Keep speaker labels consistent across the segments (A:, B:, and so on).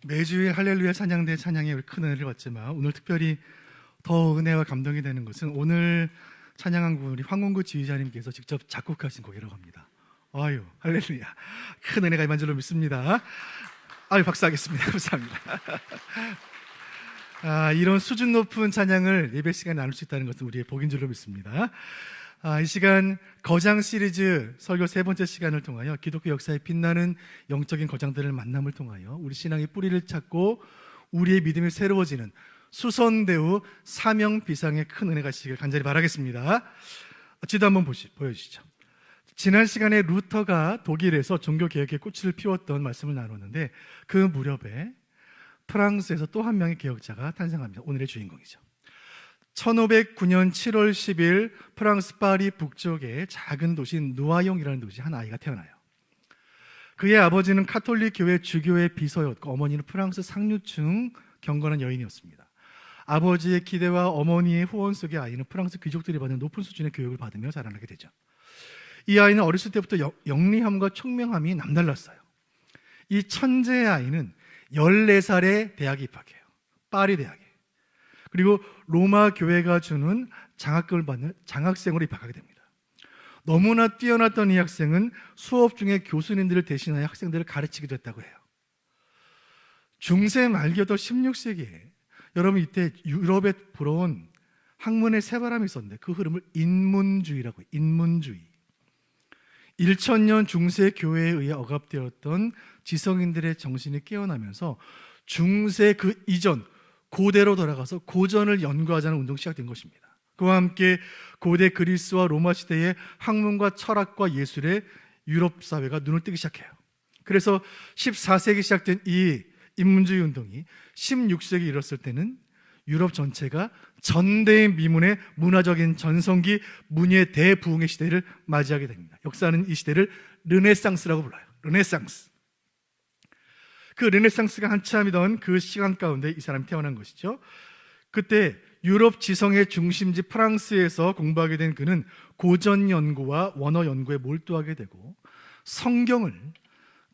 A: 매주일 할렐루야 찬양대 찬양에 큰 은혜를 받지만 오늘 특별히 더 은혜와 감동이 되는 것은 오늘 찬양한 곡 우리 황공구 지휘자님께서 직접 작곡하신 곡이라고 합니다. 아유 할렐루야, 큰 은혜가 임한 줄로 믿습니다. 아유 박수하겠습니다. 감사합니다. 이런 수준 높은 찬양을 예배 시간에 나눌 수 있다는 것은 우리의 복인 줄로 믿습니다. 이 시간 거장 시리즈 설교 세 번째 시간을 통하여 기독교 역사에 빛나는 영적인 거장들을 만남을 통하여 우리 신앙의 뿌리를 찾고 우리의 믿음이 새로워지는 수선대우 사명비상의 큰 은혜가 있으시길 간절히 바라겠습니다. 지도 한번 보여주시죠. 지난 시간에 루터가 독일에서 종교개혁의 꽃을 피웠던 말씀을 나눴는데 그 무렵에 프랑스에서 또 한 명의 개혁자가 탄생합니다. 오늘의 주인공이죠. 1509년 7월 10일 프랑스 파리 북쪽의 작은 도시인 누아용이라는 도시에 한 아이가 태어나요. 그의 아버지는 카톨릭 교회 주교의 비서였고 어머니는 프랑스 상류층 경건한 여인이었습니다. 아버지의 기대와 어머니의 후원 속에 아이는 프랑스 귀족들이 받는 높은 수준의 교육을 받으며 자라나게 되죠. 이 아이는 어렸을 때부터 영리함과 총명함이 남달랐어요. 이 천재의 아이는 14살에 대학에 입학해요. 파리 대학에. 그리고 로마 교회가 주는 장학금을 받는 장학생으로 입학하게 됩니다. 너무나 뛰어났던 이 학생은 수업 중에 교수님들을 대신하여 학생들을 가르치기도 했다고 해요. 중세 말기였던 16세기에 여러분 이때 유럽에 불어온 학문의 새바람이 있었는데 그 흐름을 인문주의라고 해요. 인문주의. 1000년 중세 교회에 의해 억압되었던 지성인들의 정신이 깨어나면서 중세 그 이전 고대로 돌아가서 고전을 연구하자는 운동이 시작된 것입니다. 그와 함께 고대 그리스와 로마 시대의 학문과 철학과 예술에 유럽 사회가 눈을 뜨기 시작해요. 그래서 14세기 시작된 이 인문주의 운동이 16세기 이뤘을 때는 유럽 전체가 전대의 미문의 문화적인 전성기, 문예의 대부흥의 시대를 맞이하게 됩니다. 역사는 이 시대를 르네상스라고 불러요. 르네상스. 그 르네상스가 한참이던 그 시간 가운데 이 사람이 태어난 것이죠. 그때 유럽 지성의 중심지 프랑스에서 공부하게 된 그는 고전 연구와 원어 연구에 몰두하게 되고 성경을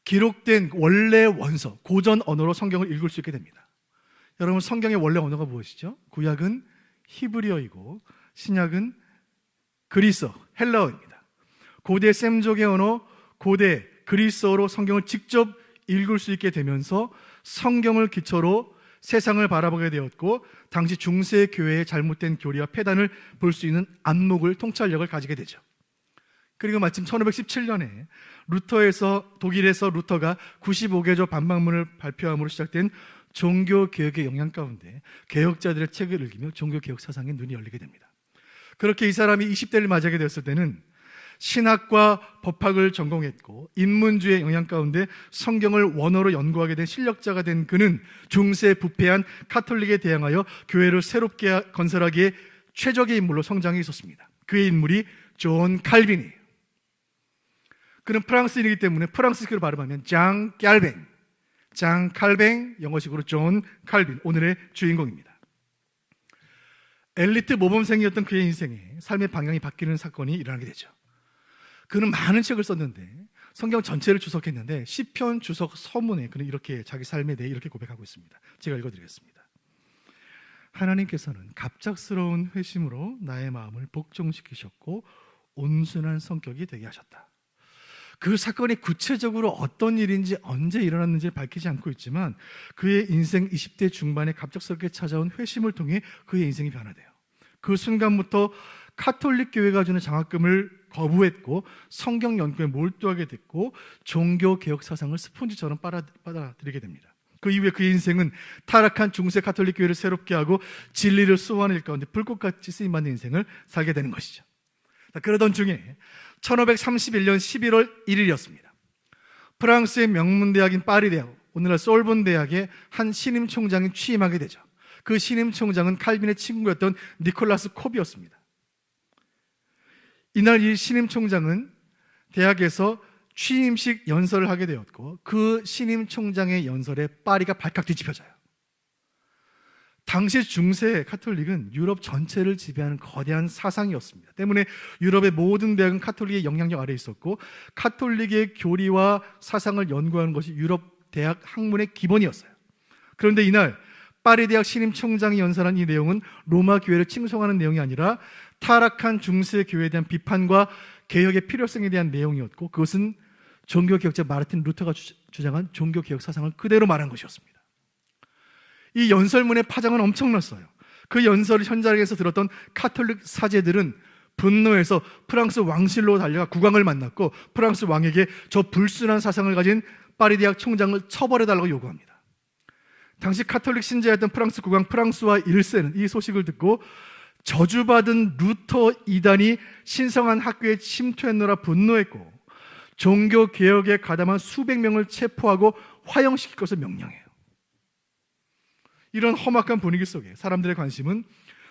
A: 기록된 원래 원서, 고전 언어로 성경을 읽을 수 있게 됩니다. 여러분 성경의 원래 언어가 무엇이죠? 구약은 히브리어이고 신약은 그리스어, 헬라어입니다. 고대 셈족의 언어, 고대 그리스어로 성경을 직접 읽을 수 있게 되면서 성경을 기초로 세상을 바라보게 되었고 당시 중세 교회의 잘못된 교리와 폐단을 볼 수 있는 안목을 통찰력을 가지게 되죠. 그리고 마침 1517년에 독일에서 루터가 95개조 반박문을 발표함으로 시작된 종교개혁의 영향 가운데 개혁자들의 책을 읽으며 종교개혁 사상에 눈이 열리게 됩니다. 그렇게 이 사람이 20대를 맞이하게 되었을 때는 신학과 법학을 전공했고 인문주의 영향 가운데 성경을 원어로 연구하게 된 실력자가 된 그는 중세 부패한 카톨릭에 대항하여 교회를 새롭게 건설하기에 최적의 인물로 성장해 있었습니다. 그의 인물이 존 칼빈이에요. 그는 프랑스인이기 때문에 프랑스식으로 발음하면 장 칼뱅, 영어식으로 존 칼빈, 오늘의 주인공입니다. 엘리트 모범생이었던 그의 인생에 삶의 방향이 바뀌는 사건이 일어나게 되죠. 그는 많은 책을 썼는데 성경 전체를 주석했는데 시편 주석 서문에 그는 이렇게 자기 삶에 대해 이렇게 고백하고 있습니다. 제가 읽어드리겠습니다. 하나님께서는 갑작스러운 회심으로 나의 마음을 복종시키셨고 온순한 성격이 되게 하셨다. 그 사건이 구체적으로 어떤 일인지 언제 일어났는지 밝히지 않고 있지만 그의 인생 20대 중반에 갑작스럽게 찾아온 회심을 통해 그의 인생이 변화돼요. 그 순간부터 카톨릭 교회가 주는 장학금을 거부했고 성경 연구에 몰두하게 됐고 종교개혁 사상을 스폰지처럼 빨아들이게 됩니다. 그 이후에 그의 인생은 타락한 중세 카톨릭 교회를 새롭게 하고 진리를 쏘아낼 가운데 불꽃같이 쓰임받는 인생을 살게 되는 것이죠. 그러던 중에 1531년 11월 1일이었습니다. 프랑스의 명문대학인 파리대학, 오늘날 솔본 대학의 한 신임 총장이 취임하게 되죠. 그 신임 총장은 칼빈의 친구였던 니콜라스 콥이었습니다. 이날 이 신임 총장은 대학에서 취임식 연설을 하게 되었고 그 신임 총장의 연설에 파리가 발칵 뒤집혀져요. 당시 중세 카톨릭은 유럽 전체를 지배하는 거대한 사상이었습니다. 때문에 유럽의 모든 대학은 카톨릭의 영향력 아래에 있었고 카톨릭의 교리와 사상을 연구하는 것이 유럽 대학 학문의 기본이었어요. 그런데 이날 파리 대학 신임 총장이 연설한 이 내용은 로마 교회를 칭송하는 내용이 아니라 타락한 중세 교회에 대한 비판과 개혁의 필요성에 대한 내용이었고, 그것은 종교개혁자 마르틴 루터가 주장한 종교개혁 사상을 그대로 말한 것이었습니다. 이 연설문의 파장은 엄청났어요. 그 연설을 현장에서 들었던 카톨릭 사제들은 분노해서 프랑스 왕실로 달려가 국왕을 만났고, 프랑스 왕에게 저 불순한 사상을 가진 파리 대학 총장을 처벌해달라고 요구합니다. 당시 카톨릭 신자였던 프랑스 국왕 프랑스와 1세는 이 소식을 듣고 저주받은 루터 이단이 신성한 학교에 침투했노라 분노했고, 종교개혁에 가담한 수백 명을 체포하고 화형시킬 것을 명령해요. 이런 험악한 분위기 속에 사람들의 관심은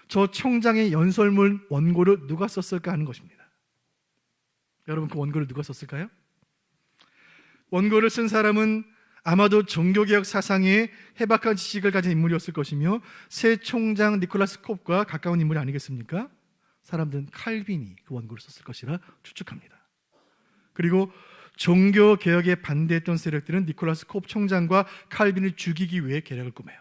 A: 저 총장의 연설문 원고를 누가 썼을까 하는 것입니다. 여러분, 그 원고를 누가 썼을까요? 원고를 쓴 사람은 아마도 종교개혁 사상에 해박한 지식을 가진 인물이었을 것이며 새 총장 니콜라스 콥과 가까운 인물이 아니겠습니까? 사람들은 칼빈이 그 원고를 썼을 것이라 추측합니다. 그리고 종교개혁에 반대했던 세력들은 니콜라스 콥 총장과 칼빈을 죽이기 위해 계략을 꾸며요.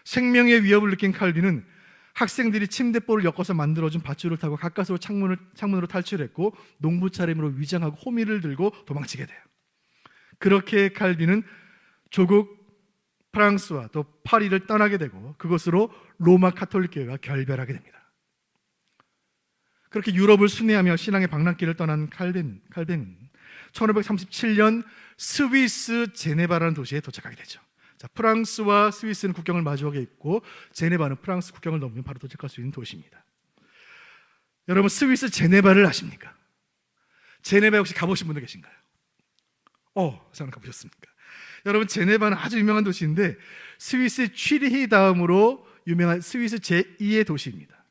A: 생명의 위협을 느낀 칼빈은 학생들이 침대볼을 엮어서 만들어준 밧줄을 타고 가까스로 창문으로 탈출했고, 농부 차림으로 위장하고 호미를 들고 도망치게 돼요. 그렇게 칼빈은 조국 프랑스와 또 파리를 떠나게 되고, 그것으로 로마 카톨릭 교회가 결별하게 됩니다. 그렇게 유럽을 순회하며 신앙의 방랑길을 떠난 칼빈은 1537년 스위스 제네바라는 도시에 도착하게 되죠. 자, 프랑스와 스위스는 국경을 마주하게 있고, 제네바는 프랑스 국경을 넘으면 바로 도착할 수 있는 도시입니다. 여러분, 스위스 제네바를 아십니까? 제네바 혹시 가보신 분들 계신가요? 저는 가보셨습니까? 여러분, 제네바는 아주 유명한 도시인데 스위스 취리히 다음으로 유명한 스위스 제2의 도시입니다.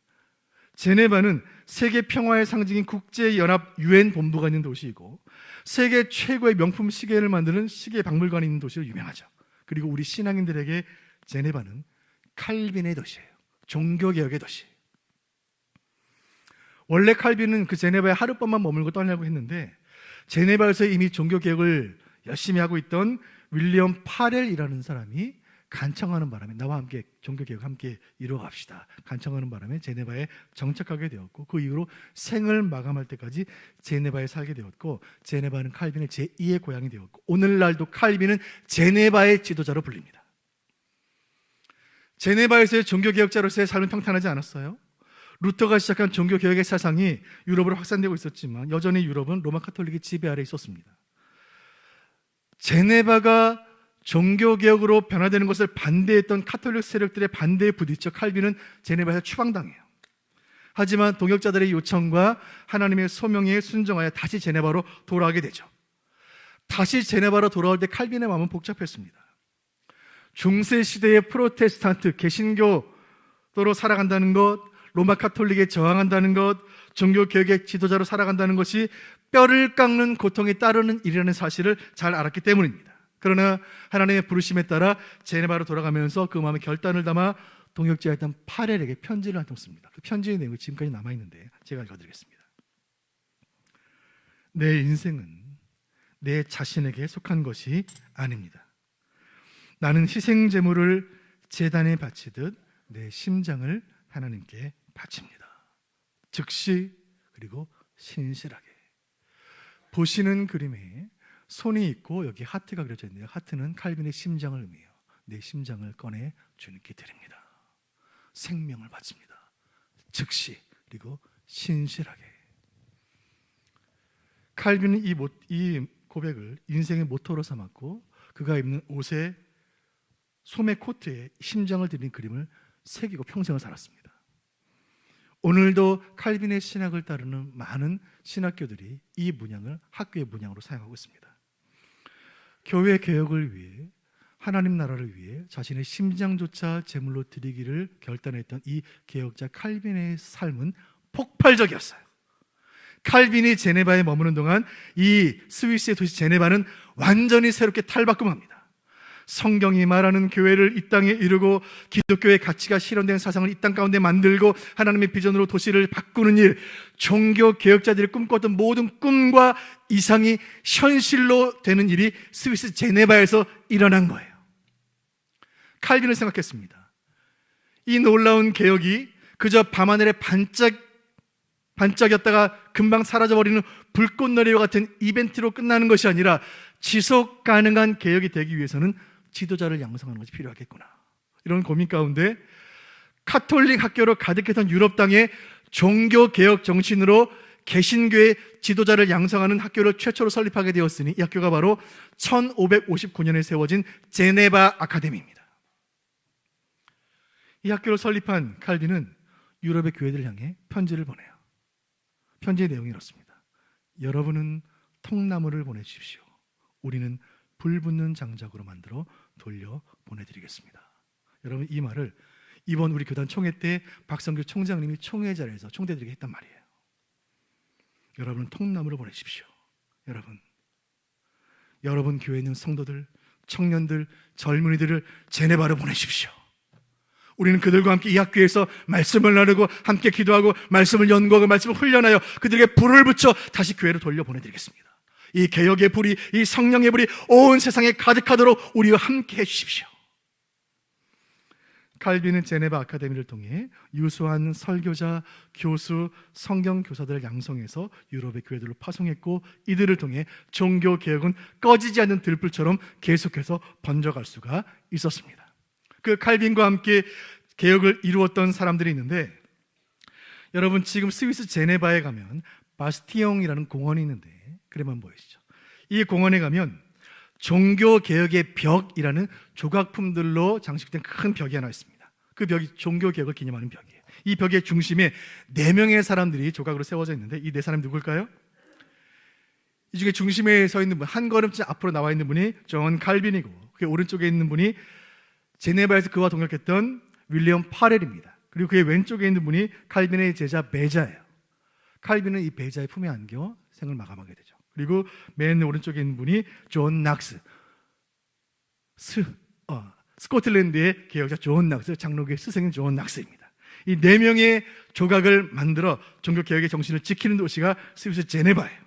A: 제네바는 세계 평화의 상징인 국제연합 UN 본부가 있는 도시이고, 세계 최고의 명품 시계를 만드는 시계 박물관이 있는 도시로 유명하죠. 그리고 우리 신앙인들에게 제네바는 칼빈의 도시예요. 종교개혁의 도시. 원래 칼빈은 그 제네바에 하룻밤만 머물고 떠나려고 했는데, 제네바에서 이미 종교개혁을 열심히 하고 있던 윌리엄 파렐이라는 사람이 간청하는 바람에 나와 함께 종교개혁 함께 이루어갑시다, 간청하는 바람에 제네바에 정착하게 되었고, 그 이후로 생을 마감할 때까지 제네바에 살게 되었고, 제네바는 칼빈의 제2의 고향이 되었고, 오늘날도 칼빈은 제네바의 지도자로 불립니다. 제네바에서의 종교개혁자로서의 삶은 평탄하지 않았어요. 루터가 시작한 종교개혁의 사상이 유럽으로 확산되고 있었지만 여전히 유럽은 로마 카톨릭의 지배 아래 있었습니다. 제네바가 종교개혁으로 변화되는 것을 반대했던 카톨릭 세력들의 반대에 부딪혀 칼빈은 제네바에서 추방당해요. 하지만 동역자들의 요청과 하나님의 소명에 순종하여 다시 제네바로 돌아오게 되죠. 다시 제네바로 돌아올 때 칼빈의 마음은 복잡했습니다. 중세 시대의 프로테스탄트 개신교도로 살아간다는 것, 로마 카톨릭에 저항한다는 것, 종교개혁의 지도자로 살아간다는 것이 뼈를 깎는 고통에 따르는 일이라는 사실을 잘 알았기 때문입니다. 그러나 하나님의 부르심에 따라 제네바로 돌아가면서 그 마음에 결단을 담아 동역자였던 파렐에게 편지를 한 통 씁니다. 그 편지의 내용이 지금까지 남아있는데 제가 읽어드리겠습니다. 내 인생은 내 자신에게 속한 것이 아닙니다. 나는 희생 제물을 제단에 바치듯 내 심장을 하나님께 바칩니다. 즉시 그리고 신실하게. 보시는 그림에 손이 있고 여기 하트가 그려져 있네요. 하트는 칼빈의 심장을 의미해요. 내 심장을 꺼내 주님께 드립니다. 생명을 바칩니다. 즉시 그리고 신실하게. 칼빈은 이 고백을 인생의 모토로 삼았고, 그가 입는 옷에 소매 코트에 심장을 들인 그림을 새기고 평생을 살았습니다. 오늘도 칼빈의 신학을 따르는 많은 신학교들이 이 문양을 학교의 문양으로 사용하고 있습니다. 교회 개혁을 위해, 하나님 나라를 위해 자신의 심장조차 제물로 드리기를 결단했던 이 개혁자 칼빈의 삶은 폭발적이었어요. 칼빈이 제네바에 머무는 동안 이 스위스의 도시 제네바는 완전히 새롭게 탈바꿈합니다. 성경이 말하는 교회를 이 땅에 이루고 기독교의 가치가 실현된 사상을 이 땅 가운데 만들고 하나님의 비전으로 도시를 바꾸는 일, 종교 개혁자들이 꿈꿨던 모든 꿈과 이상이 현실로 되는 일이 스위스 제네바에서 일어난 거예요. 칼빈을 생각했습니다. 이 놀라운 개혁이 그저 밤하늘에 반짝였다가 금방 사라져버리는 불꽃놀이와 같은 이벤트로 끝나는 것이 아니라 지속 가능한 개혁이 되기 위해서는 지도자를 양성하는 것이 필요하겠구나. 이런 고민 가운데 카톨릭 학교로 가득했던 유럽 땅에 종교개혁 정신으로 개신교의 지도자를 양성하는 학교를 최초로 설립하게 되었으니 이 학교가 바로 1559년에 세워진 제네바 아카데미입니다. 이 학교를 설립한 칼빈은 유럽의 교회들을 향해 편지를 보내요. 편지의 내용이 이렇습니다. 여러분은 통나무를 보내주십시오. 우리는 불붙는 장작으로 만들어 돌려 보내드리겠습니다. 여러분, 이 말을 이번 우리 교단 총회 때 박성규 총장님이 총회 자리에서 총대들에게 했단 말이에요. 여러분은 통나무를 보내십시오. 여러분 교회에 있는 성도들, 청년들, 젊은이들을 제네바로 보내십시오. 우리는 그들과 함께 이 학교에서 말씀을 나누고 함께 기도하고 말씀을 연구하고 말씀을 훈련하여 그들에게 불을 붙여 다시 교회로 돌려보내드리겠습니다. 이 개혁의 불이, 이 성령의 불이 온 세상에 가득하도록 우리와 함께 해주십시오. 칼빈은 제네바 아카데미를 통해 유수한 설교자, 교수, 성경교사들을 양성해서 유럽의 교회들로 파송했고 이들을 통해 종교개혁은 꺼지지 않는 들불처럼 계속해서 번져갈 수가 있었습니다. 그 칼빈과 함께 개혁을 이루었던 사람들이 있는데, 여러분 지금 스위스 제네바에 가면 바스티옹이라는 공원이 있는데 그래만 보이시죠? 이 공원에 가면 종교개혁의 벽이라는 조각품들로 장식된 큰 벽이 하나 있습니다. 그 벽이 종교개혁을 기념하는 벽이에요. 이 벽의 중심에 4명의 사람들이 조각으로 세워져 있는데 이 4사람이 누굴까요? 이 중에 중심에 서 있는 분, 한 걸음쯤 앞으로 나와 있는 분이 존 칼빈이고, 그 오른쪽에 있는 분이 제네바에서 그와 동역했던 윌리엄 파렐입니다. 그리고 그의 왼쪽에 있는 분이 칼빈의 제자 베자예요. 칼빈은 이 베자의 품에 안겨 생을 마감하게 되죠. 그리고 맨 오른쪽에 있는 분이 존 낙스, 스코틀랜드의 개혁자 존 낙스, 장로교의 스승인 존 낙스입니다. 이 4명의 조각을 만들어 종교개혁의 정신을 지키는 도시가 스위스 제네바예요.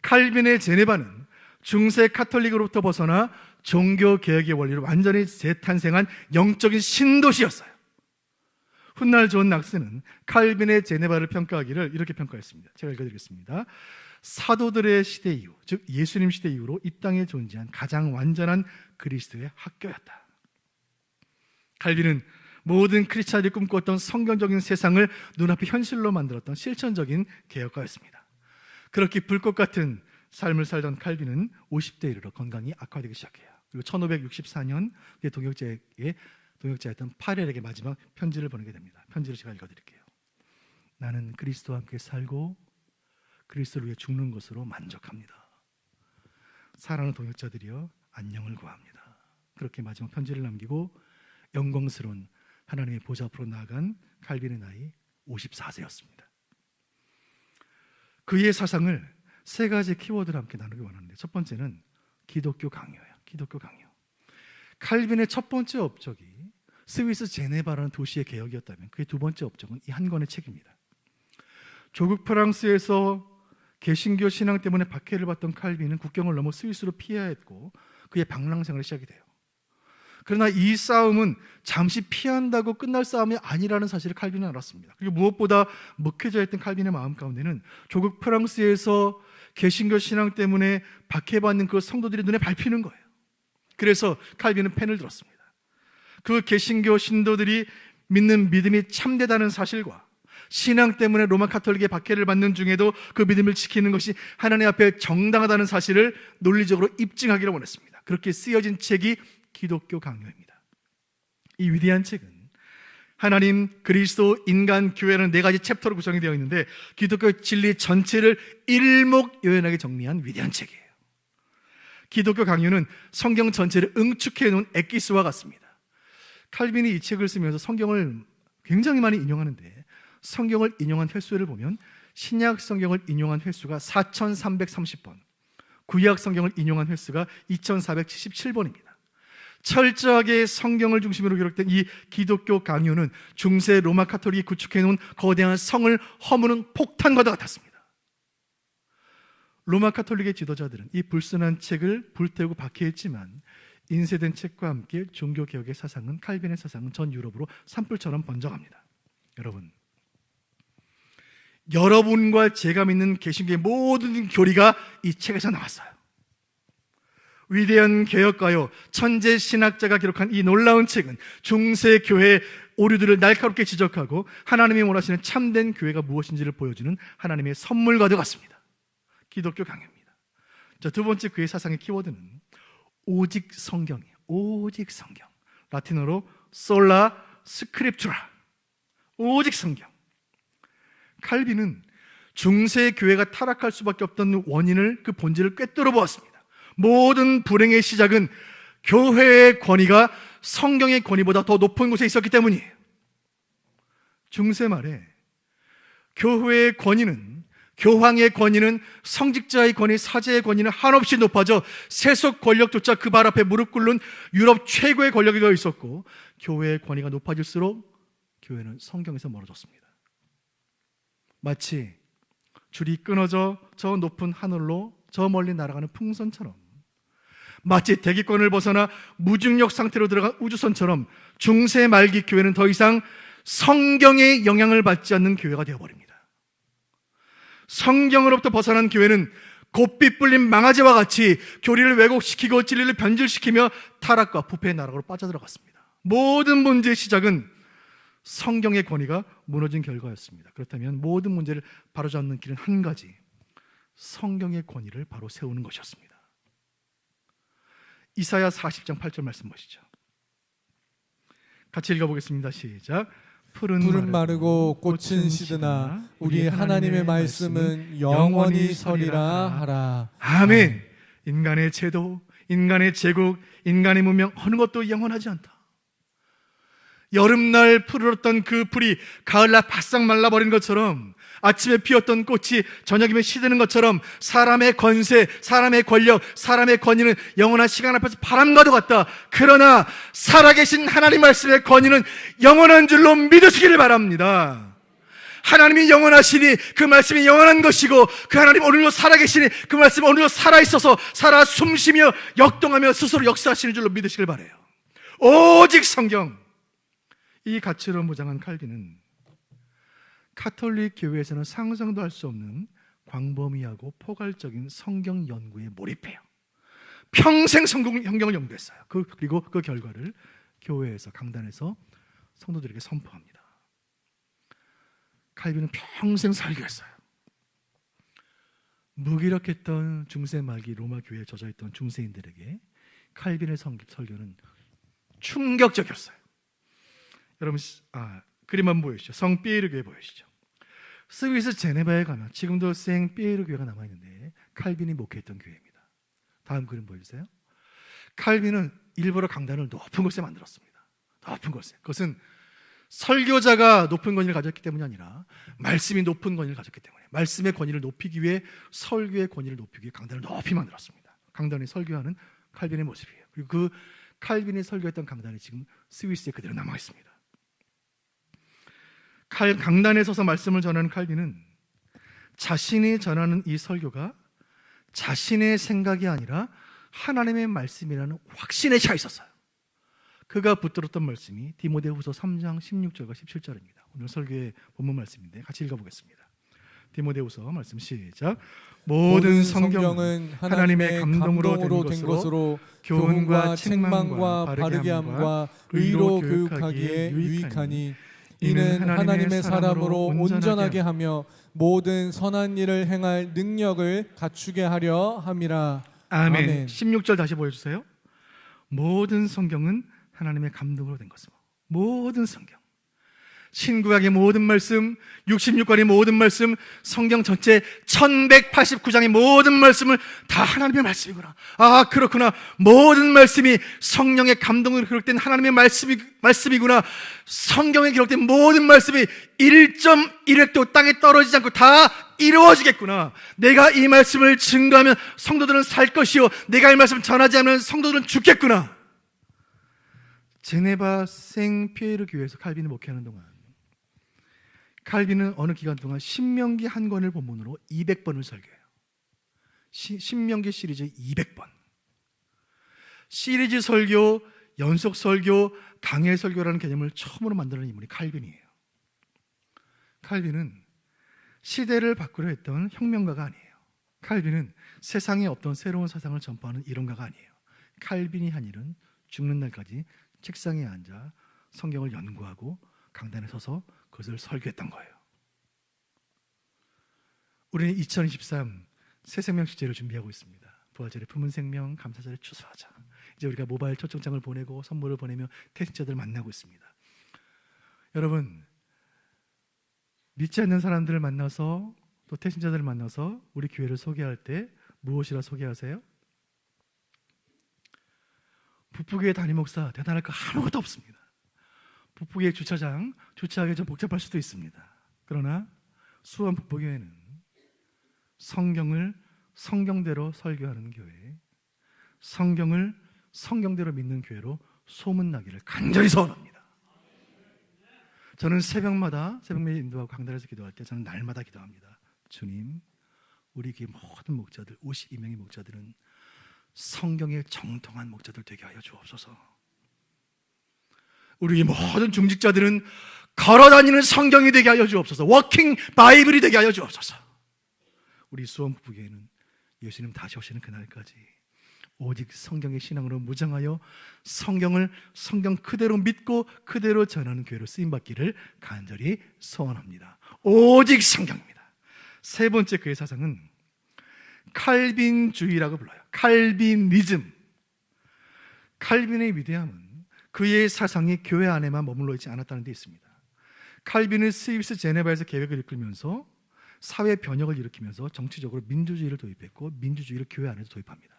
A: 칼빈의 제네바는 중세 카톨릭으로부터 벗어나 종교개혁의 원리로 완전히 재탄생한 영적인 신도시였어요. 훗날 존 낙스는 칼빈의 제네바를 평가하기를 이렇게 평가했습니다. 제가 읽어드리겠습니다. 사도들의 시대 이후, 즉 예수님 시대 이후로 이 땅에 존재한 가장 완전한 그리스도의 학교였다. 칼빈은 모든 크리스찬들이 꿈꾸었던 성경적인 세상을 눈앞에 현실로 만들었던 실천적인 개혁가였습니다. 그렇게 불꽃 같은 삶을 살던 칼빈은 50대에 이르러 건강이 악화되기 시작해요. 그리고 1564년 동역자였던 파렐에게 마지막 편지를 보내게 됩니다. 편지를 제가 읽어드릴게요. 나는 그리스도와 함께 살고 그리스도를 위해 죽는 것으로 만족합니다. 사랑하는 동역자들이여, 안녕을 구합니다. 그렇게 마지막 편지를 남기고 영광스러운 하나님의 보좌 앞으로 나아간 칼빈의 나이 54세였습니다. 그의 사상을 3가지 키워드를 함께 나누기 원하는데, 첫 번째는 기독교 강요예요. 기독교 강요. 칼빈의 첫 번째 업적이 스위스 제네바라는 도시의 개혁이었다면 그의 두 번째 업적은 이 한 권의 책입니다. 조국 프랑스에서 개신교 신앙 때문에 박해를 받던 칼빈은 국경을 넘어 스위스로 피해야 했고 그의 방랑생활을 시작이 돼요. 그러나 이 싸움은 잠시 피한다고 끝날 싸움이 아니라는 사실을 칼빈은 알았습니다. 그리고 무엇보다 묵혀져 있던 칼빈의 마음 가운데는 조국 프랑스에서 개신교 신앙 때문에 박해받는 그 성도들이 눈에 밟히는 거예요. 그래서 칼빈은 펜을 들었습니다. 그 개신교 신도들이 믿는 믿음이 참되다는 사실과 신앙 때문에 로마 카톨릭의 박해를 받는 중에도 그 믿음을 지키는 것이 하나님 앞에 정당하다는 사실을 논리적으로 입증하기를 원했습니다. 그렇게 쓰여진 책이 기독교 강요입니다. 이 위대한 책은 하나님, 그리스도, 인간, 교회라는 4가지 챕터로 구성이 되어 있는데 기독교 진리 전체를 일목요연하게 정리한 위대한 책이에요. 기독교 강요는 성경 전체를 응축해 놓은 엑기스와 같습니다. 칼빈이 이 책을 쓰면서 성경을 굉장히 많이 인용하는데 성경을 인용한 횟수를 보면 신약 성경을 인용한 횟수가 4330번, 구약 성경을 인용한 횟수가 2477번입니다. 철저하게 성경을 중심으로 기록된 이 기독교 강요는 중세 로마 카톨릭이 구축해 놓은 거대한 성을 허무는 폭탄과도 같았습니다. 로마 카톨릭의 지도자들은 이 불순한 책을 불태우고 박해했지만 인쇄된 책과 함께 종교개혁의 사상은, 칼빈의 사상은 전 유럽으로 산불처럼 번져갑니다. 여러분과 제가 믿는 개신교의 모든 교리가 이 책에서 나왔어요. 위대한 개혁가요 천재 신학자가 기록한 이 놀라운 책은 중세 교회의 오류들을 날카롭게 지적하고 하나님이 원하시는 참된 교회가 무엇인지를 보여주는 하나님의 선물과 같습니다. 기독교 강해입니다. 자, 두 번째 그의 사상의 키워드는 오직 성경이에요. 오직 성경. 라틴어로 솔라 스크립투라. 오직 성경. 칼빈은 중세 교회가 타락할 수밖에 없던 원인을, 그 본질을 꿰뚫어 보았습니다. 모든 불행의 시작은 교회의 권위가 성경의 권위보다 더 높은 곳에 있었기 때문이에요. 중세 말에 교회의 권위는, 교황의 권위는, 성직자의 권위, 사제의 권위는 한없이 높아져 세속 권력조차 그 발 앞에 무릎 꿇는 유럽 최고의 권력이 되어 있었고, 교회의 권위가 높아질수록 교회는 성경에서 멀어졌습니다. 마치 줄이 끊어져 저 높은 하늘로 저 멀리 날아가는 풍선처럼, 마치 대기권을 벗어나 무중력 상태로 들어간 우주선처럼 중세 말기 교회는 더 이상 성경의 영향을 받지 않는 교회가 되어버립니다. 성경으로부터 벗어난 교회는 곱빗 불린 망아지와 같이 교리를 왜곡시키고 진리를 변질시키며 타락과 부패의 나락으로 빠져들어갔습니다. 모든 문제의 시작은 성경의 권위가 무너진 결과였습니다. 그렇다면 모든 문제를 바로잡는 길은 한 가지, 성경의 권위를 바로 세우는 것이었습니다. 이사야 40장 8절 말씀 보시죠. 같이 읽어보겠습니다. 시작.
B: 푸른 마르고 꽃은 시드나 우리 하나님의 말씀은 영원히 서리라 하라.
A: 아멘. 인간의 제도, 인간의 제국, 인간의 문명, 어느 것도 영원하지 않다. 여름날 푸르렀던 그 풀이 가을날 바싹 말라버린 것처럼, 아침에 피었던 꽃이 저녁이면 시드는 것처럼 사람의 권세, 사람의 권력, 사람의 권위는 영원한 시간 앞에서 바람과도 같다. 그러나 살아계신 하나님 말씀의 권위는 영원한 줄로 믿으시기를 바랍니다. 하나님이 영원하시니 그 말씀이 영원한 것이고, 그 하나님 오늘도 살아계시니 그 말씀이 오늘도 살아있어서 살아 숨쉬며 역동하며 스스로 역사하시는 줄로 믿으시길 바라요. 오직 성경. 이 가치로 무장한 칼빈은 카톨릭 교회에서는 상상도 할 수 없는 광범위하고 포괄적인 성경 연구에 몰입해요. 평생 성경을 연구했어요. 그리고 그 결과를 교회에서, 강단에서 성도들에게 선포합니다. 칼빈은 평생 설교했어요. 무기력했던 중세 말기 로마 교회에 젖어있던 중세인들에게 칼빈의 설교는 충격적이었어요. 여러분, 그림 한번 보여주시죠. 성 피에르 교회 보여주시죠. 스위스 제네바에 가면 지금도 생 피에르 교회가 남아있는데 칼빈이 목회했던 교회입니다. 다음 그림 보여주세요. 칼빈은 일부러 강단을 높은 곳에 만들었습니다. 높은 곳에. 그것은 설교자가 높은 권위를 가졌기 때문이 아니라 말씀이 높은 권위를 가졌기 때문에, 말씀의 권위를 높이기 위해, 설교의 권위를 높이기 위해 강단을 높이 만들었습니다. 강단에 설교하는 칼빈의 모습이에요. 그리고 그 칼빈이 설교했던 강단이 지금 스위스에 그대로 남아있습니다. 강단에 서서 말씀을 전하는 칼빈은 자신이 전하는 이 설교가 자신의 생각이 아니라 하나님의 말씀이라는 확신에 차 있었어요. 그가 붙들었던 말씀이 디모데후서 3장 16절과 17절입니다. 오늘 설교의 본문 말씀인데 같이 읽어보겠습니다. 디모데후서 말씀 시작. 모든 성경은 하나님의 감동으로 된 것으로 교훈과 책망과 바르게 함과 의로 교육하기에 유익하니 이는 하나님의 사람으로 온전하게 하며 모든 선한 일을 행할 능력을 갖추게 하려 함이라. 아멘. 16절 다시 보여주세요. 모든 성경은 하나님의 감동으로 된 것으로. 모든 성경, 신구약의 모든 말씀, 66권의 모든 말씀, 성경 전체 1189장의 모든 말씀을 다 하나님의 말씀이구나. 아, 그렇구나. 모든 말씀이 성령의 감동으로 기록된 하나님의 말씀이구나. 성경에 기록된 모든 말씀이 1.1획도 땅에 떨어지지 않고 다 이루어지겠구나. 내가 이 말씀을 증거하면 성도들은 살 것이요, 내가 이 말씀을 전하지 않으면 성도들은 죽겠구나. 제네바 생 피에르 교회에서 칼빈을 목회하는 동안 칼빈은 어느 기간 동안 신명기 한 권을 본문으로 200번을 설교해요. 신명기 시리즈 200번. 시리즈 설교, 연속 설교, 강해 설교라는 개념을 처음으로 만드는 인물이 칼빈이에요. 칼빈은 시대를 바꾸려 했던 혁명가가 아니에요. 칼빈은 세상에 없던 새로운 사상을 전파하는 이론가가 아니에요. 칼빈이 한 일은 죽는 날까지 책상에 앉아 성경을 연구하고 강단에 서서 그것을 설교했던 거예요. 우리는 2023 새 생명 축제를 준비하고 있습니다. 부활절에 품은 생명, 감사절에 추수하자. 이제 우리가 모바일 초청장을 보내고 선물을 보내며 태신자들 만나고 있습니다. 여러분, 믿지 않는 사람들을 만나서 또 태신자들을 만나서 우리 교회를 소개할 때 무엇이라 소개하세요? 북부교회 담임 목사 대단할 거 아무것도 없습니다. 북부교회 주차장 주차하기 좀 복잡할 수도 있습니다. 그러나 수원 북부교회는 성경을 성경대로 설교하는 교회, 성경을 성경대로 믿는 교회로 소문나기를 간절히 소원합니다. 저는 새벽마다 새벽매일 인도하고 강단에서 기도할 때 저는 날마다 기도합니다. 주님, 우리 교회 모든 목자들 52명의 목자들은 성경에 정통한 목자들 되게 하여 주옵소서. 우리 모든 중직자들은 걸어다니는 성경이 되게 하여 주옵소서. 워킹 바이블이 되게 하여 주옵소서. 우리 수원 북부교회는 예수님 다시 오시는 그날까지 오직 성경의 신앙으로 무장하여 성경을 성경 그대로 믿고 그대로 전하는 교회로 쓰임받기를 간절히 소원합니다. 오직 성경입니다. 세 번째 그의 사상은 칼빈주의라고 불러요. 칼빈니즘. 칼빈의 위대함은 그의 사상이 교회 안에만 머물러 있지 않았다는 데 있습니다. 칼빈은 스위스 제네바에서 계획을 이끌면서 사회 변혁을 일으키면서 정치적으로 민주주의를 도입했고 민주주의를 교회 안에서 도입합니다.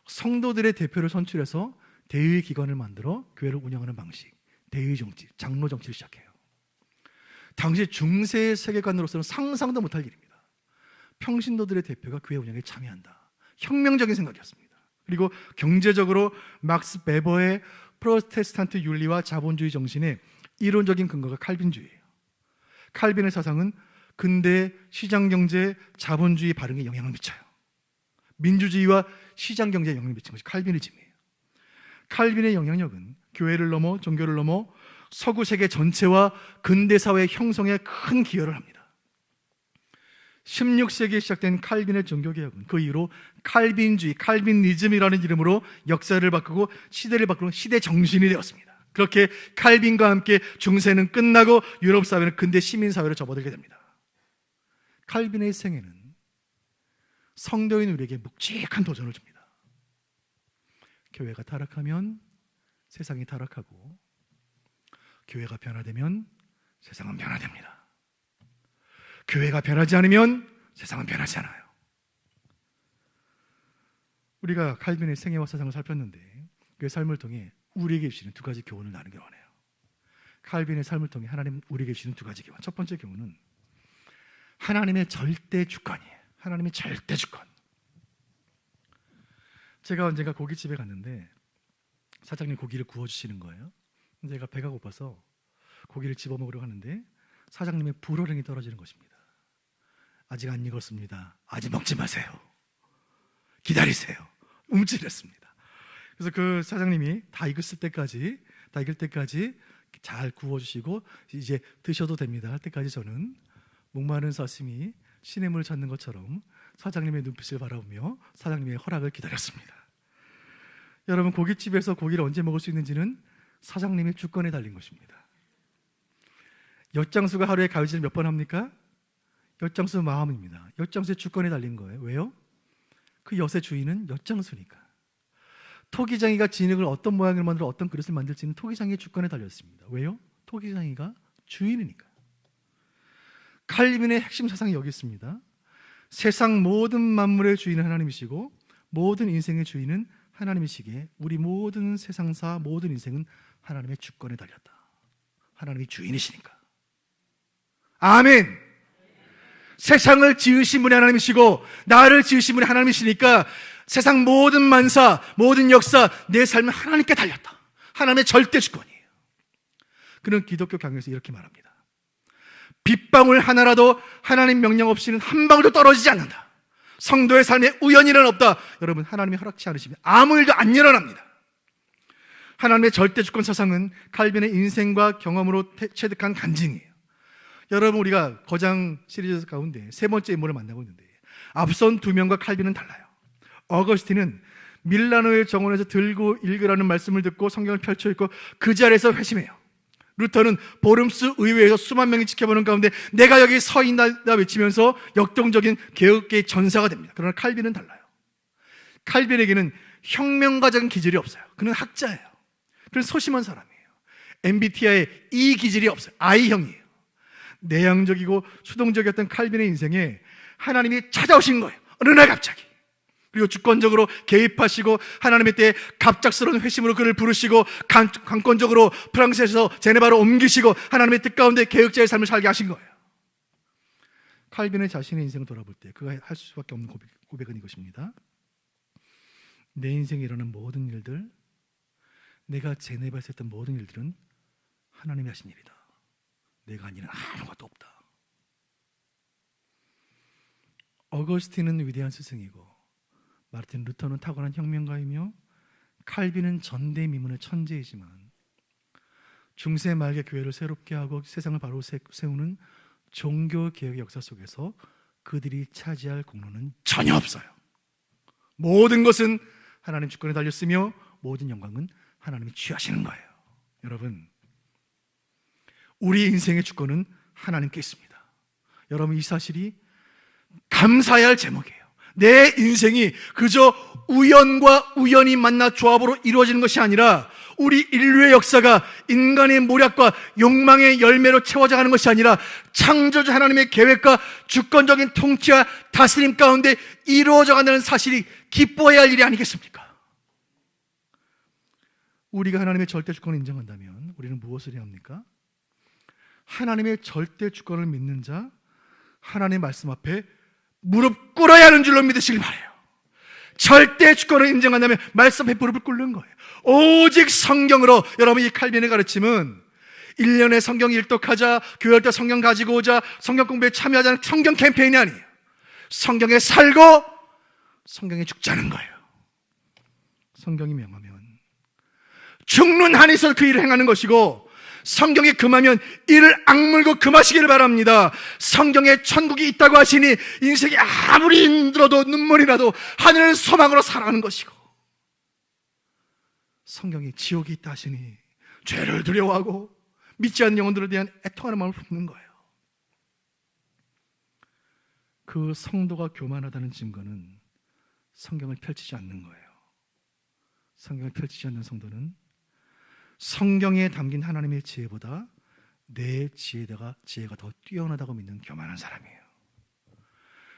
A: 성도들의 대표를 선출해서 대의 기관을 만들어 교회를 운영하는 방식, 대의 정치, 장로 정치를 시작해요. 당시 중세의 세계관으로서는 상상도 못할 일입니다. 평신도들의 대표가 교회 운영에 참여한다. 혁명적인 생각이었습니다. 그리고 경제적으로 막스 베버의 프로테스탄트 윤리와 자본주의 정신의 이론적인 근거가 칼빈주의예요. 칼빈의 사상은 근대 시장경제, 자본주의 발흥에 영향을 미쳐요. 민주주의와 시장경제에 영향을 미친 것이 칼빈이즘이에요. 칼빈의 영향력은 교회를 넘어 종교를 넘어 서구 세계 전체와 근대 사회 형성에 큰 기여를 합니다. 16세기에 시작된 칼빈의 종교개혁은 그 이후로 칼빈주의, 칼빈니즘이라는 이름으로 역사를 바꾸고 시대를 바꾸는 시대 정신이 되었습니다. 그렇게 칼빈과 함께 중세는 끝나고 유럽 사회는 근대 시민사회로 접어들게 됩니다. 칼빈의 생애는 성도인 우리에게 묵직한 도전을 줍니다. 교회가 타락하면 세상이 타락하고 교회가 변화되면 세상은 변화됩니다. 교회가 변하지 않으면 세상은 변하지 않아요. 우리가 칼빈의 생애와 사상을 살폈는데 그의 삶을 통해 우리에게 주시는 두 가지 교훈을 나누기 원해요. 칼빈의 삶을 통해 하나님 우리에게 주시는 두 가지 교훈. 첫 번째 교훈은 하나님의 절대 주권이에요. 하나님의 절대 주권. 제가 언젠가 고깃집에 갔는데 사장님 고기를 구워주시는 거예요. 제가 배가 고파서 고기를 집어먹으려고 하는데 사장님의 불호령이 떨어지는 것입니다. 아직 안 익었습니다. 아직 먹지 마세요. 기다리세요. 움찔했습니다. 그래서 그 사장님이 다 익을 때까지 잘 구워주시고 이제 드셔도 됩니다 할 때까지 저는 목마른 사슴이 시냇물을 찾는 것처럼 사장님의 눈빛을 바라보며 사장님의 허락을 기다렸습니다. 여러분, 고깃집에서 고기를 언제 먹을 수 있는지는 사장님의 주권에 달린 것입니다. 엿장수가 하루에 가위질을 몇 번 합니까? 엿장수 마음입니다. 엿장수의 주권에 달린 거예요. 왜요? 그 엿의 주인은 엿장수니까. 토기장이가 진흙을 어떤 모양을 만들어 어떤 그릇을 만들지는 토기장이의 주권에 달렸습니다. 왜요? 토기장이가 주인이니까. 칼빈의 핵심 사상이 여기 있습니다. 세상 모든 만물의 주인은 하나님이시고 모든 인생의 주인은 하나님이시기에 우리 모든 세상사 모든 인생은 하나님의 주권에 달렸다. 하나님이 주인이시니까. 아멘. 세상을 지으신 분이 하나님이시고 나를 지으신 분이 하나님이시니까 세상 모든 만사 모든 역사 내 삶은 하나님께 달렸다. 하나님의 절대 주권이에요. 그는 기독교 강요에서 이렇게 말합니다. 빗방울 하나라도 하나님 명령 없이는 한 방울도 떨어지지 않는다. 성도의 삶에 우연이란 없다. 여러분, 하나님이 허락치 않으시면 아무 일도 안 일어납니다. 하나님의 절대 주권 사상은 칼빈의 인생과 경험으로 체득한 간증이에요. 여러분, 우리가 거장 시리즈 가운데 세 번째 인물을 만나고 있는데 앞선 두 명과 칼빈은 달라요. 어거스틴은 밀라노의 정원에서 들고 읽으라는 말씀을 듣고 성경을 펼쳐 읽고 그 자리에서 회심해요. 루터는 보름스 의회에서 수만 명이 지켜보는 가운데 내가 여기 서 있다 외치면서 역동적인 개혁계의 전사가 됩니다. 그러나 칼빈은 달라요. 칼빈에게는 혁명가적인 기질이 없어요. 그는 학자예요. 그는 소심한 사람이에요. MBTI에 E 기질이 없어요. I형이에요. 내향적이고 수동적이었던 칼빈의 인생에 하나님이 찾아오신 거예요. 어느 날 갑자기. 그리고 주권적으로 개입하시고 하나님의 때에 갑작스러운 회심으로 그를 부르시고 강권적으로 프랑스에서 제네바로 옮기시고 하나님의 뜻 가운데 개혁자의 삶을 살게 하신 거예요. 칼빈은 자신의 인생을 돌아볼 때 그가 할 수밖에 없는 고백은 이것입니다. 내 인생에 일어난 모든 일들, 내가 제네바에서 했던 모든 일들은 하나님이 하신 일이다. 내가 한 일은 아무것도 없다. 어거스틴은 위대한 스승이고 마르틴 루터는 탁월한 혁명가이며 칼빈은 전대미문의 천재이지만 중세 말기 교회를 새롭게 하고 세상을 바로 세우는 종교개혁의 역사 속에서 그들이 차지할 공로는 전혀 없어요. 모든 것은 하나님 주권에 달렸으며 모든 영광은 하나님이 취하시는 거예요. 여러분, 우리 인생의 주권은 하나님께 있습니다. 여러분, 이 사실이 감사해야 할 제목이에요. 내 인생이 그저 우연과 우연히 만나 조합으로 이루어지는 것이 아니라 우리 인류의 역사가 인간의 모략과 욕망의 열매로 채워져 가는 것이 아니라 창조주 하나님의 계획과 주권적인 통치와 다스림 가운데 이루어져 간다는 사실이 기뻐해야 할 일이 아니겠습니까? 우리가 하나님의 절대 주권을 인정한다면 우리는 무엇을 해야 합니까? 하나님의 절대 주권을 믿는 자, 하나님의 말씀 앞에 무릎 꿇어야 하는 줄로 믿으시길 바라요. 절대 주권을 인정한다면 말씀 앞에 무릎을 꿇는 거예요. 오직 성경으로. 여러분, 이 칼빈의 가르침은 1년에 성경 일독하자, 교회 때 성경 가지고 오자, 성경 공부에 참여하자는 성경 캠페인이 아니에요. 성경에 살고 성경에 죽자는 거예요. 성경이 명하면 죽는 한에서 그 일을 행하는 것이고 성경에 금하면 이를 악물고 금하시기를 바랍니다. 성경에 천국이 있다고 하시니 인생이 아무리 힘들어도 눈물이 나도 하늘을 소망으로 살아가는 것이고 성경에 지옥이 있다 하시니 죄를 두려워하고 믿지 않는 영혼들에 대한 애통하는 마음을 품는 거예요. 그 성도가 교만하다는 증거는 성경을 펼치지 않는 거예요. 성경을 펼치지 않는 성도는 성경에 담긴 하나님의 지혜보다 내 지혜가 더 뛰어나다고 믿는 교만한 사람이에요.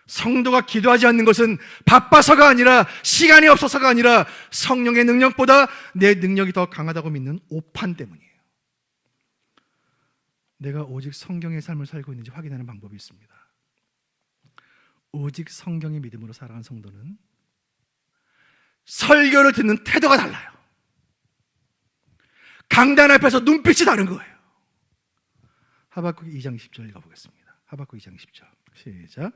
A: 성도가 기도하지 않는 것은 바빠서가 아니라 시간이 없어서가 아니라 성령의 능력보다 내 능력이 더 강하다고 믿는 오판 때문이에요. 내가 오직 성경의 삶을 살고 있는지 확인하는 방법이 있습니다. 오직 성경의 믿음으로 살아가는 성도는 설교를 듣는 태도가 달라요. 강단 앞에서 눈빛이 다른 거예요. 하박국 2장 10절 읽어보겠습니다. 하박국 2장 10절 시작.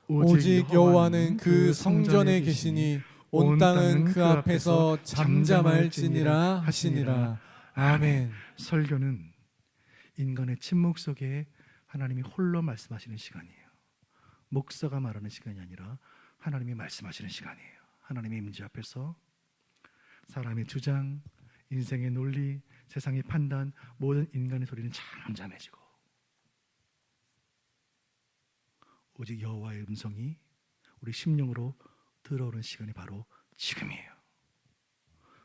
B: 오직 여호와는 그 성전에 계시니 온 땅은 그 앞에서 잠잠할지니라 하시니라. 아멘.
A: 설교는 인간의 침묵 속에 하나님이 홀로 말씀하시는 시간이에요. 목사가 말하는 시간이 아니라 하나님이 말씀하시는 시간이에요. 하나님의 문제 앞에서 사람의 주장, 인생의 논리, 세상의 판단, 모든 인간의 소리는 잠잠해지고 오직 여호와의 음성이 우리 심령으로 들어오는 시간이 바로 지금이에요.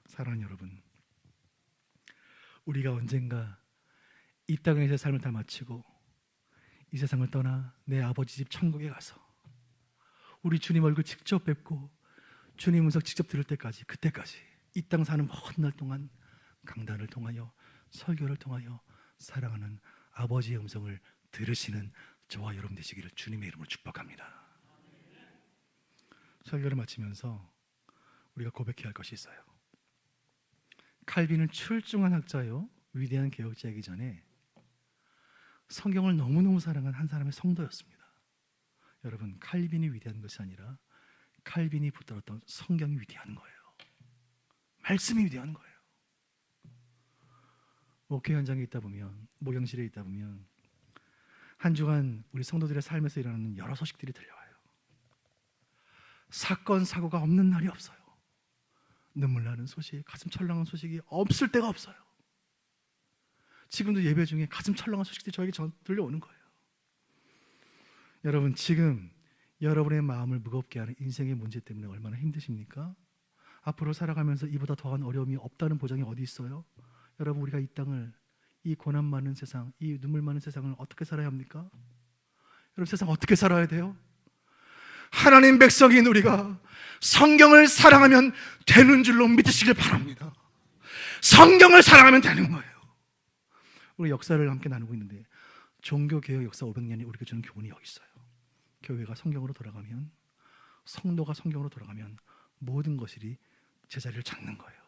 A: 사랑하는 여러분, 우리가 언젠가 이 땅에서 삶을 다 마치고 이 세상을 떠나 내 아버지 집 천국에 가서 우리 주님 얼굴 직접 뵙고 주님 음성 직접 들을 때까지, 그때까지 이 땅 사는 모든 날 동안 강단을 통하여 설교를 통하여 사랑하는 아버지의 음성을 들으시는 저와 여러분 되시기를 주님의 이름으로 축복합니다. 설교를 마치면서 우리가 고백해야 할 것이 있어요. 칼빈은 출중한 학자요 위대한 개혁자이기 전에 성경을 너무너무 사랑한 한 사람의 성도였습니다. 여러분, 칼빈이 위대한 것이 아니라 칼빈이 붙들었던 성경이 위대한 거예요. 말씀이 위대한 거예요. 목회 현장에 있다 보면, 목양실에 있다 보면 한 주간 우리 성도들의 삶에서 일어나는 여러 소식들이 들려와요. 사건 사고가 없는 날이 없어요. 눈물 나는 소식, 가슴 철렁한 소식이 없을 때가 없어요. 지금도 예배 중에 가슴 철렁한 소식들이 저에게 들려오는 거예요. 여러분, 지금 여러분의 마음을 무겁게 하는 인생의 문제 때문에 얼마나 힘드십니까? 앞으로 살아가면서 이보다 더한 어려움이 없다는 보장이 어디 있어요? 여러분, 우리가 이 땅을, 이 고난 많은 세상, 이 눈물 많은 세상을 어떻게 살아야 합니까? 여러분, 세상 어떻게 살아야 돼요? 하나님 백성인 우리가 성경을 사랑하면 되는 줄로 믿으시길 바랍니다. 성경을 사랑하면 되는 거예요. 우리 역사를 함께 나누고 있는데 종교개혁 역사 500년이 우리가 주는 교훈이 여기 있어요. 교회가 성경으로 돌아가면, 성도가 성경으로 돌아가면 모든 것이 제자리를 찾는 거예요.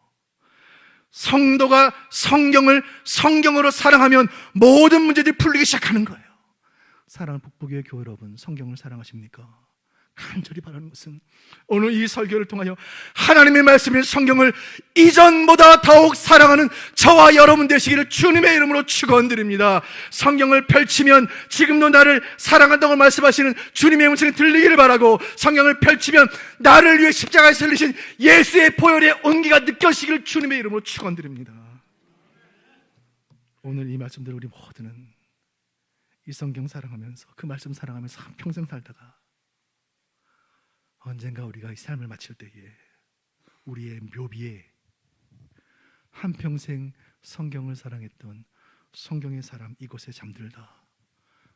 A: 성도가 성경을 성경으로 사랑하면 모든 문제들이 풀리기 시작하는 거예요. 사랑하는 북부교회 교회 여러분, 성경을 사랑하십니까? 간절히 바라는 것은 오늘 이 설교를 통하여 하나님의 말씀인 성경을 이전보다 더욱 사랑하는 저와 여러분 되시기를 주님의 이름으로 축원드립니다. 성경을 펼치면 지금도 나를 사랑한다고 말씀하시는 주님의 음성이 들리기를 바라고, 성경을 펼치면 나를 위해 십자가에 설리신 예수의 보혈의 온기가 느껴지기를 주님의 이름으로 축원드립니다. 오늘 이 말씀대로 우리 모두는 이 성경 사랑하면서, 그 말씀 사랑하면서 한평생 살다가 언젠가 우리가 이 삶을 마칠 때에 우리의 묘비에 한평생 성경을 사랑했던 성경의 사람 이곳에 잠들다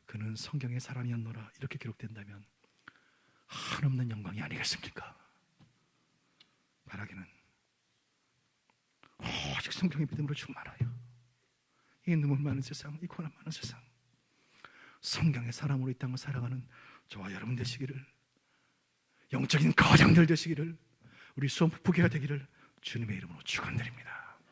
A: 그는 성경의 사람이었노라 이렇게 기록된다면 한없는 영광이 아니겠습니까? 바라기는 오직 성경의 믿음으로 충만하여 이 눈물 많은 세상, 이 고난 많은 세상, 성경의 사람으로 이 땅을 살아가는 저와 여러분 되시기를, 영적인 거장들 되시기를, 우리 수원 북부교회가 되기를 주님의 이름으로 축원드립니다.